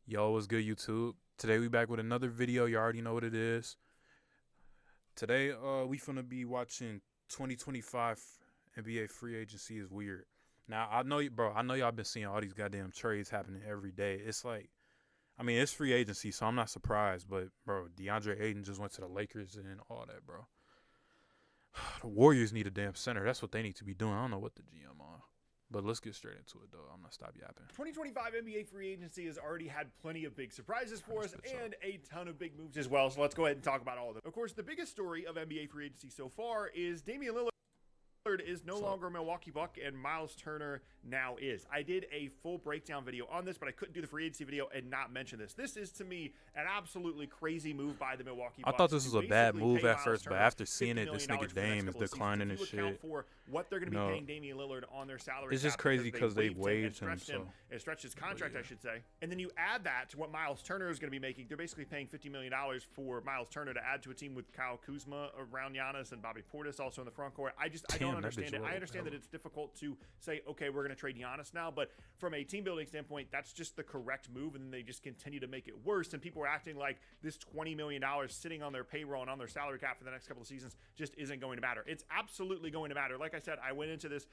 Yo, what's good, YouTube? Today we back with another video. You already know what it is. Today, we finna be watching 2025 NBA free agency is weird. Now, I know you, bro. I know y'all been seeing all these goddamn trades happening every day. It's like, I mean, it's free agency, so I'm not surprised. But, bro, DeAndre Ayton just went to the Lakers and all that, bro. The Warriors need a damn center. That's what they need to be doing. I don't know what the GM on. But let's get straight into it, though. I'm going to stop yapping. 2025 NBA free agency has already had plenty of big surprises for us and a ton of big moves as well. So let's go ahead and talk about all of them. Of course, the biggest story of NBA free agency so far is Damian Lillard is no longer a Milwaukee Buck, and Miles Turner now is. I did a full breakdown video on this, but I couldn't do the free agency video and not mention this. This is, to me, an absolutely crazy move by the Milwaukee Bucks. I thought this was a bad move at first, but after seeing it, this nigga Dame is declining and shit. For what they're going to be paying Damian Lillard on their salary. It's just crazy because they waived him. And stretched his contract, I should say. And then you add that to what Miles Turner is going to be making. They're basically paying $50 million for Miles Turner to add to a team with Kyle Kuzma around Giannis and Bobby Portis also in the front court. I don't understand it. I understand that it's difficult to say, okay, we're going to trade Giannis now, but from a team building standpoint, that's just the correct move, and then they just continue to make it worse, and people are acting like this $20 million sitting on their payroll and on their salary cap for the next couple of seasons just isn't going to matter. It's absolutely going to matter. Like I said, I went into this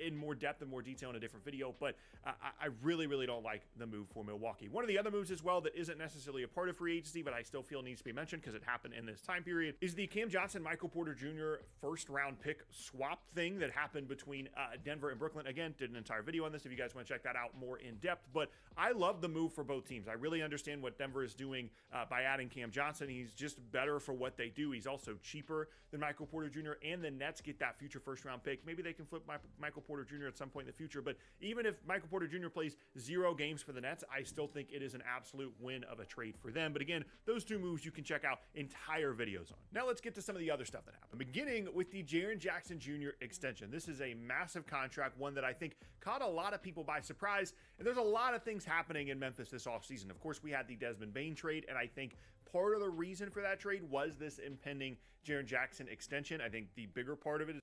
in more depth and more detail in a different video, but I really, really don't like the move for Milwaukee. One of the other moves as well that isn't necessarily a part of free agency, but I still feel needs to be mentioned because it happened in this time period, is the Cam Johnson, Michael Porter Jr. first-round pick swap thing that happened between Denver and Brooklyn. Again, did an entire video on this if you guys want to check that out more in depth, but I love the move for both teams. I really understand what Denver is doing by adding Cam Johnson. He's just better for what they do. He's also cheaper than Michael Porter Jr., and the Nets get that future first-round pick. Maybe they can flip Michael Porter Jr. at some point in the future, but even if Michael Porter Jr. plays 0 games for the Nets, I still think it is an absolute win of a trade for them. But again, those two moves you can check out entire videos on. Now let's get to some of the other stuff that happened. Beginning with the Jaren Jackson Jr. extension. This is a massive contract, one that I think caught a lot of people by surprise, and there's a lot of things happening in Memphis this offseason. Of course, we had the Desmond Bane trade, and I think part of the reason for that trade was this impending Jaren Jackson extension. I think the bigger part of it is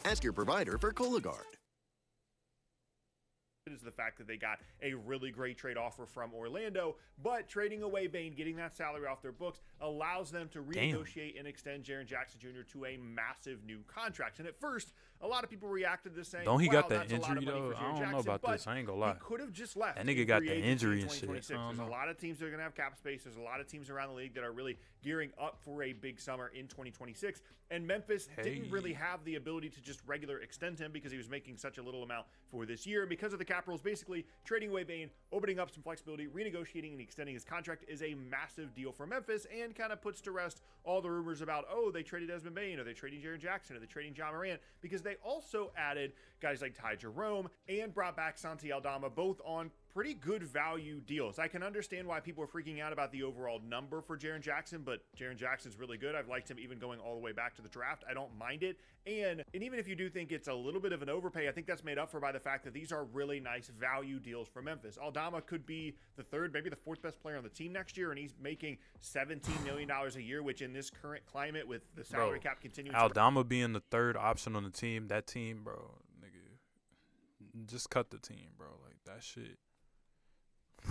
Ask your provider for Cologuard. is the fact that they got a really great trade offer from Orlando, but trading away Bane, getting that salary off their books, allows them to renegotiate and extend Jaren Jackson Jr. to a massive new contract. And at first, a lot of people reacted to this saying, don't he wow, got that that's injury, though? I don't know about this. I ain't gonna lie. He could have just left. That nigga got the injury and shit. There's a lot of teams that are going to have cap space. There's a lot of teams around the league that are really gearing up for a big summer in 2026. And Memphis didn't really have the ability to just regular extend him because he was making such a little amount for this year. Because of the cap rules, basically trading away Bane, opening up some flexibility, renegotiating and extending his contract is a massive deal for Memphis and kind of puts to rest all the rumors about, oh, they traded Desmond Bane, or they trading Jaren Jackson, or they trading John Morant, because they also added guys like Ty Jerome and brought back Santi Aldama, both on pretty good value deals. I can understand why people are freaking out about the overall number for Jaren Jackson, but Jaren Jackson's really good. I've liked him even going all the way back to the draft. I don't mind it. And even if you do think it's a little bit of an overpay, I think that's made up for by the fact that these are really nice value deals for Memphis. Aldama could be the third, maybe the fourth best player on the team next year, and he's making $17 million a year, which in this current climate with the salary cap continuing. Aldama being the third option on the team, that team, bro, nigga, just cut the team, bro. Like, that shit.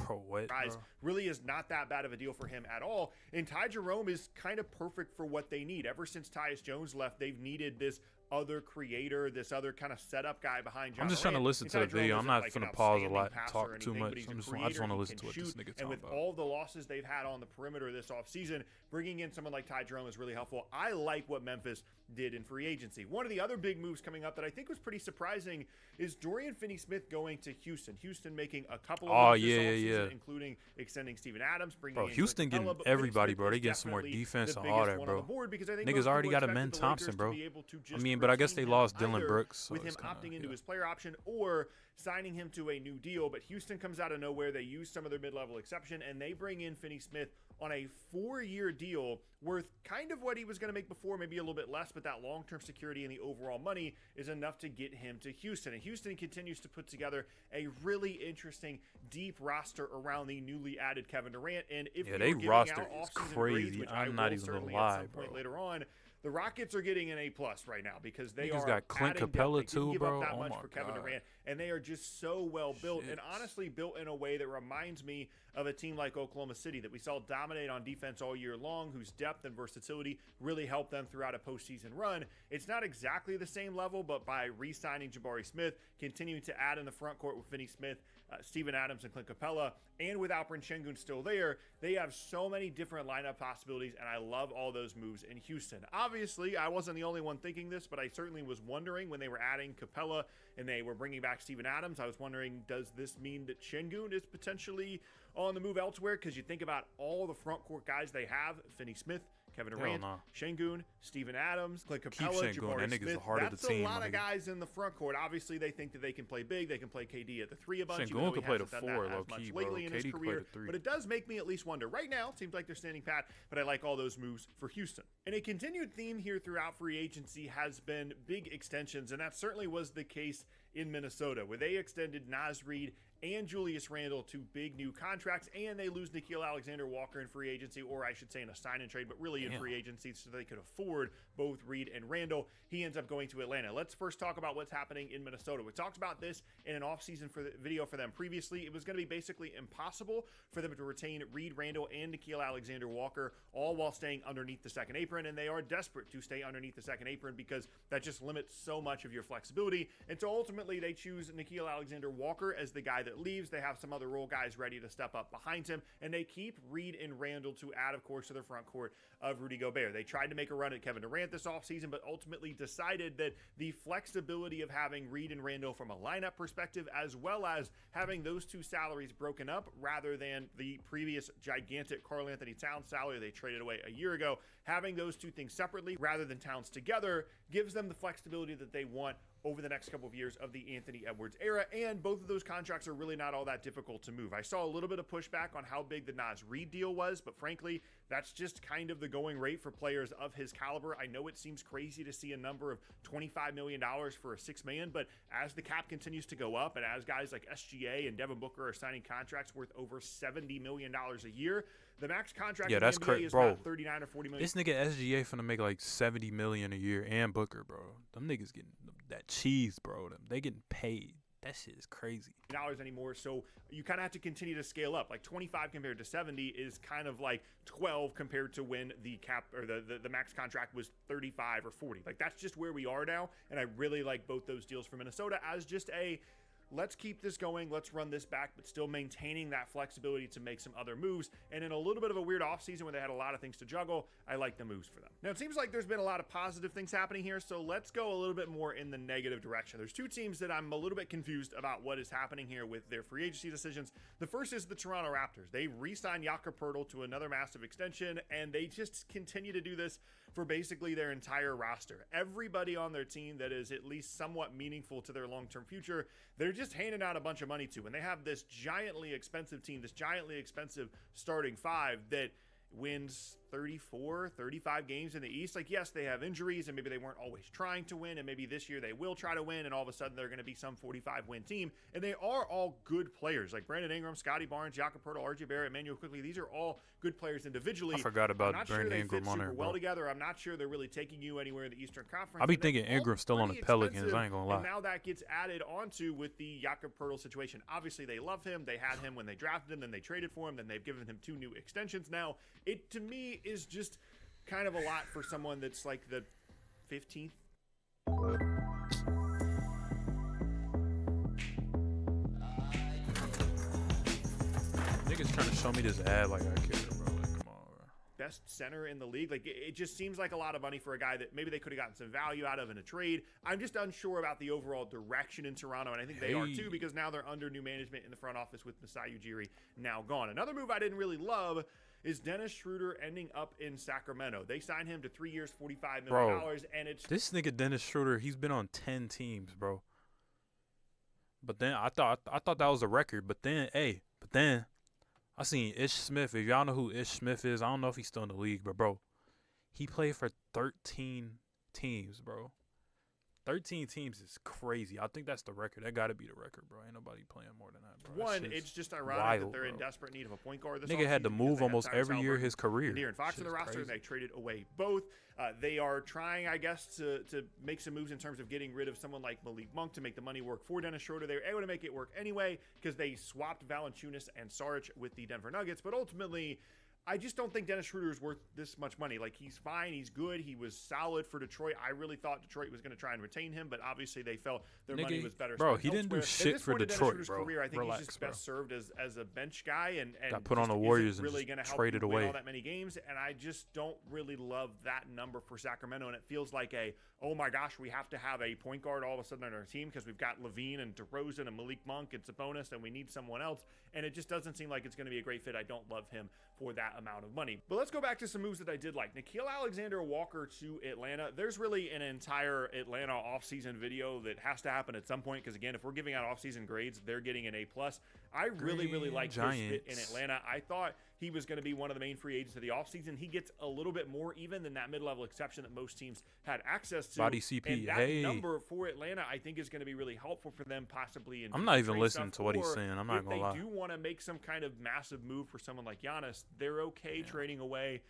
Bro, what, bro? Really is not that bad of a deal for him at all. And Ty Jerome is kind of perfect for what they need. Ever since Tyus Jones left, they've needed this other creator, this other kind of setup guy behind John I'm just Morant. trying to listen to the video. I'm not going to pause a lot, talk too much. I just want to listen to what this nigga talking about. And with all the losses they've had on the perimeter this offseason, bringing in someone like Ty Jerome is really helpful. I like what Memphis did in free agency. One of the other big moves coming up that I think was pretty surprising is Dorian Finney-Smith going to Houston. Houston making a couple of moves this offseason, including extending Steven Adams, bringing in Houston getting everybody, bro. They getting some more defense and all that, bro. Niggas already got a Ben Thompson, bro. I mean, but I guess they lost Dylan Brooks. So with him opting into his player option or signing him to a new deal. But Houston comes out of nowhere. They use some of their mid-level exception, and they bring in Finney-Smith on a 4-year deal worth kind of what he was going to make before, maybe a little bit less, but that long-term security and the overall money is enough to get him to Houston. And Houston continues to put together a really interesting, deep roster around the newly added Kevin Durant. And if they roster is crazy. I'm not even going to lie, bro. Later on, The Rockets are getting an A+ right now because they Niggas are got Clint adding depth. Capella They didn't too, give bro. up that Oh much my for Kevin God. Durant, and they are just so well built, and Shit. honestly built in a way that reminds me of a team like Oklahoma City that we saw dominate on defense all year long, whose depth and versatility really helped them throughout a postseason run. It's not exactly the same level, but by re-signing Jabari Smith, continuing to add in the front court with Finney Smith, Steven Adams, and Clint Capella, and with Alperen Şengün still there, they have so many different lineup possibilities, and I love all those moves in Houston. Obviously, I wasn't the only one thinking this, but I certainly was wondering when they were adding Capella and they were bringing back Steven Adams, I was wondering, does this mean that Şengün is potentially on the move elsewhere? Because you think about all the front court guys they have, Finney Smith, Kevin Durant, Şengün, Steven Adams, Clint Capella, Jabari that nigga's Smith. the heart of the That's team, a lot my of nigga. guys in the front court. Obviously, they think that they can play big. They can play KD at the 3 a bunch. even Şengün though could he play the hasn't done 4 that as low-key, much bro. lately in his KD could play career. the 3. But it does make me at least wonder. Right now, it seems like they're standing pat, but I like all those moves for Houston. And a continued theme here throughout free agency has been big extensions, and that certainly was the case in Minnesota, where they extended Naz Reid and Julius Randle to big new contracts, and they lose Nickeil Alexander-Walker in free agency, or I should say in a sign and trade, but really in free agency, so they could afford both Reid and Randle. He ends up going to Atlanta. Let's first talk about what's happening in Minnesota. We talked about this in an offseason video for them previously. It was going to be basically impossible for them to retain Reid, Randle, and Nickeil Alexander-Walker, all while staying underneath the second apron, and they are desperate to stay underneath the second apron because that just limits so much of your flexibility. And so ultimately, they choose Nickeil Alexander-Walker as the guy that leaves. They have some other role guys ready to step up behind him, and they keep Reid and Randle to add, of course, to their front court of Rudy Gobert. They tried to make a run at Kevin Durant this offseason, but ultimately decided that the flexibility of having Reid and Randle from a lineup perspective, as well as having those two salaries broken up rather than the previous gigantic Karl Anthony Towns salary they traded away a year ago, having those two things separately rather than Towns together gives them the flexibility that they want over the next couple of years of the Anthony Edwards era, and both of those contracts are really not all that difficult to move. I saw a little bit of pushback on how big the Naz Reid deal was, but frankly, that's just kind of the going rate for players of his caliber. I know it seems crazy to see a number of $25 million for a six-man, but as the cap continues to go up, and as guys like SGA and Devin Booker are signing contracts worth over $70 million a year, the max contract in the NBA is about 39 or 40 million. This nigga SGA finna make like $70 million a year, and Booker, bro. Them niggas getting that cheese, bro. They getting paid. That shit is crazy. Dollars anymore, so you kind of have to continue to scale up. Like 25 compared to 70 is kind of like 12 compared to when the cap or the max contract was 35 or 40. Like that's just where we are now, and I really like both those deals for Minnesota as just a let's keep this going, let's run this back, but still maintaining that flexibility to make some other moves. And in a little bit of a weird offseason where they had a lot of things to juggle, I like the moves for them. Now, it seems like there's been a lot of positive things happening here, so let's go a little bit more in the negative direction. There's two teams that I'm a little bit confused about what is happening here with their free agency decisions. The first is the Toronto Raptors. They re-signed Jakob Poeltl to another massive extension, and they just continue to do this for basically their entire roster. Everybody on their team that is at least somewhat meaningful to their long-term future, they're just handing out a bunch of money to. And they have this giantly expensive team, this giantly expensive starting five that wins 34, 35 games in the East. Like, yes, they have injuries, and maybe they weren't always trying to win, and maybe this year they will try to win, and all of a sudden they're going to be some 45-win team. And they are all good players, like Brandon Ingram, Scotty Barnes, Jakob Poeltl, RJ Barrett, Emmanuel Quickley. These are all good players individually. I forgot about I'm not Brandon sure they Ingram fit on super there, well bro. together. I'm not sure they're really taking you anywhere in the Eastern Conference. I be And they're thinking all Ingram's still on the pretty Pelicans. expensive, I ain't gonna lie. And now that gets added onto with the Jakob Poeltl situation. Obviously, they love him. They had him when they drafted him. Then they traded for him. Then they've given him 2 new extensions now. It, to me, is just kind of a lot for someone that's like the 15th. Niggas trying to show me this ad like I care, bro. Like, come on, bro. Best center in the league. Like, it just seems like a lot of money for a guy that maybe they could have gotten some value out of in a trade. I'm just unsure about the overall direction in Toronto, and I think they are too, because now they're under new management in the front office with Masai Ujiri now gone. Another move I didn't really love is Dennis Schroeder ending up in Sacramento. They signed him to 3 years, $45 million, and it's This nigga Dennis Schroeder, he's been on 10 teams, bro. But then I thought that was a record. But then I seen Ish Smith. If y'all know who Ish Smith is, I don't know if he's still in the league, but bro, he played for 13 teams, bro. 13 teams is crazy. I think that's the record. That got to be the record, bro. Ain't nobody playing more than that, bro. That One, shit's it's just ironic wild, that they're in bro. desperate need of a point guard this Nigga had to offseason because move they had almost Tyrese every year of Haliburton his career. and De'Aaron Fox in the Shit's roster, and crazy. they traded away both. They are trying, I guess, to make some moves in terms of getting rid of someone like Malik Monk to make the money work for Dennis Schroeder. They were able to make it work anyway because they swapped Valanciunas and Saric with the Denver Nuggets, but ultimately, I just don't think Dennis Schroeder is worth this much money. Like, he's fine. He's good. He was solid for Detroit. I really thought Detroit was going to try and retain him, but obviously they felt their money was better Bro, spent he didn't do elsewhere. shit At this for point in Detroit, Dennis bro. Schroeder's career, I think Relax, he's just bro. best served as a bench guy and Got put on just the Warriors isn't and really just going to help traded you win away. all that many games, and I just don't really love that number for Sacramento, and it feels like oh my gosh, we have to have a point guard all of a sudden on our team because we've got Levine and DeRozan and Malik Monk and Sabonis, and we need someone else, and it just doesn't seem like it's going to be a great fit. I don't love him for that amount of money. But let's go back to some moves that I did like. Nickeil Alexander-Walker to Atlanta. There's really an entire Atlanta offseason video that has to happen at some point because, again, if we're giving out offseason grades, they're getting an A+. I really like his fit in Atlanta. I thought he was going to be one of the main free agents of the offseason. He gets a little bit more even than that mid-level exception that most teams had access to. Body CP, and that hey. number for Atlanta, I think, is going to be really helpful for them possibly in I'm not even trade listening stuff, to what he's or saying. I'm not going to lie. if they do want to make some kind of massive move for someone like Giannis, they're okay trading away,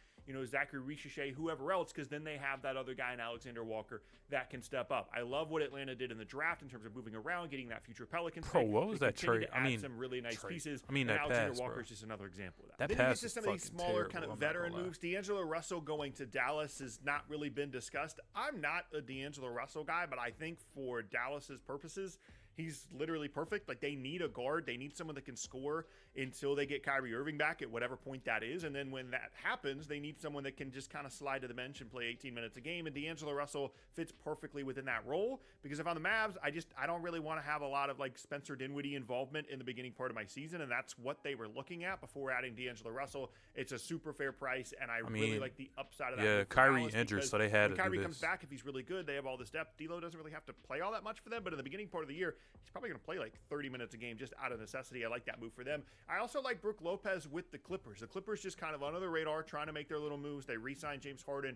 Zachary Richichet, whoever else, because then they have that other guy in Alexander Walker that can step up. I love what Atlanta did in the draft in terms of moving around, getting that future Pelicans. Bro, what was that trade? I mean, some really nice pieces. I mean, and that Alexander pass, Walker bro. is just another example of that. That Then you get pass to is some of these fucking smaller terrible, kind of I'm not veteran gonna lie. moves. D'Angelo Russell going to Dallas has not really been discussed. I'm not a D'Angelo Russell guy, but I think for Dallas's purposes, he's literally perfect. Like, they need a guard. They need someone that can score until they get Kyrie Irving back at whatever point that is. And then when that happens, they need someone that can just kind of slide to the bench and play 18 minutes a game. And D'Angelo Russell fits perfectly within that role because if I'm the Mavs, I don't really want to have a lot of like Spencer Dinwiddie involvement in the beginning part of my season. And that's what they were looking at before adding D'Angelo Russell. It's a super fair price. And I really mean, like the upside of that. yeah, move for Kyrie Dallas injured, because so they had when to do Kyrie this. comes back, if he's really good, they have all this depth. D'Lo doesn't really have to play all that much for them, but in the beginning part of the year, he's probably going to play like 30 minutes a game just out of necessity. I like that move for them. I also like Brook Lopez with the Clippers. The Clippers just kind of under the radar, trying to make their little moves. They re-signed James Harden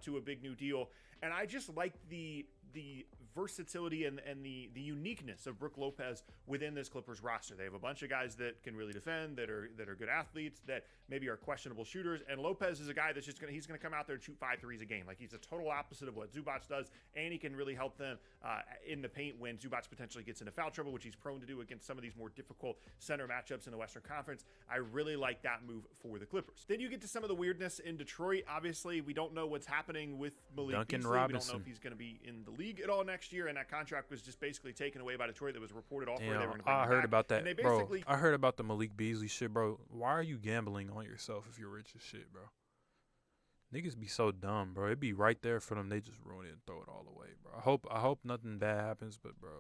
to a big new deal, and I just like the versatility and the uniqueness of Brook Lopez within this Clippers roster. They have a bunch of guys that can really defend, that are good athletes, that maybe are questionable shooters. And Lopez is a guy that's he's gonna come out there and shoot 5 threes a game. Like, he's a total opposite of what Zubac does, and he can really help them in the paint when Zubac potentially gets into foul trouble, which he's prone to do against some of these more difficult center matchups in the Western Conference. I really like that move for the Clippers. Then you get to some of the weirdness in Detroit. Obviously, we don't know what's happening with Malik Duncan Beasley. Robinson. We don't know if he's going to be in the league at all next year, and that contract was just basically taken away by Detroit. That was a reported offer. They were going to bring I him heard back. about And they that, bro. basically I heard about the Malik Beasley shit, bro. Why are you gambling on yourself if you're rich as shit, bro? Niggas be so dumb, bro. It be right there for them. They just ruin it and throw it all away, bro. I hope nothing bad happens, but bro,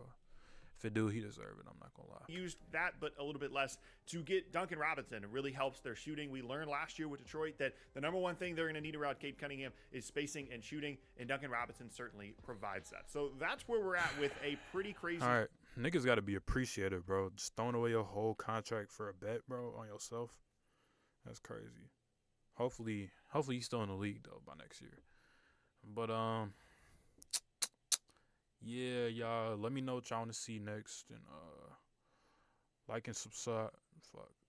if it do, he deserve it. I'm not gonna lie. used that, but a little bit less, to get Duncan Robinson. It really helps their shooting. We learned last year with Detroit that the number one thing they're going to need around Cade Cunningham is spacing and shooting, and Duncan Robinson certainly provides that. So that's where we're at with a pretty crazy. All right, niggas got to be appreciative, bro. Just throwing away your whole contract for a bet, bro, on yourself. That's crazy. Hopefully he's still in the league though by next year. But yeah, y'all. Let me know what y'all want to see next, and like and subside.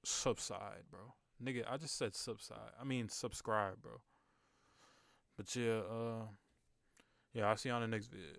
Subside, bro. Nigga, I just said subside. I mean subscribe, bro. But yeah, I'll see you on the next vid.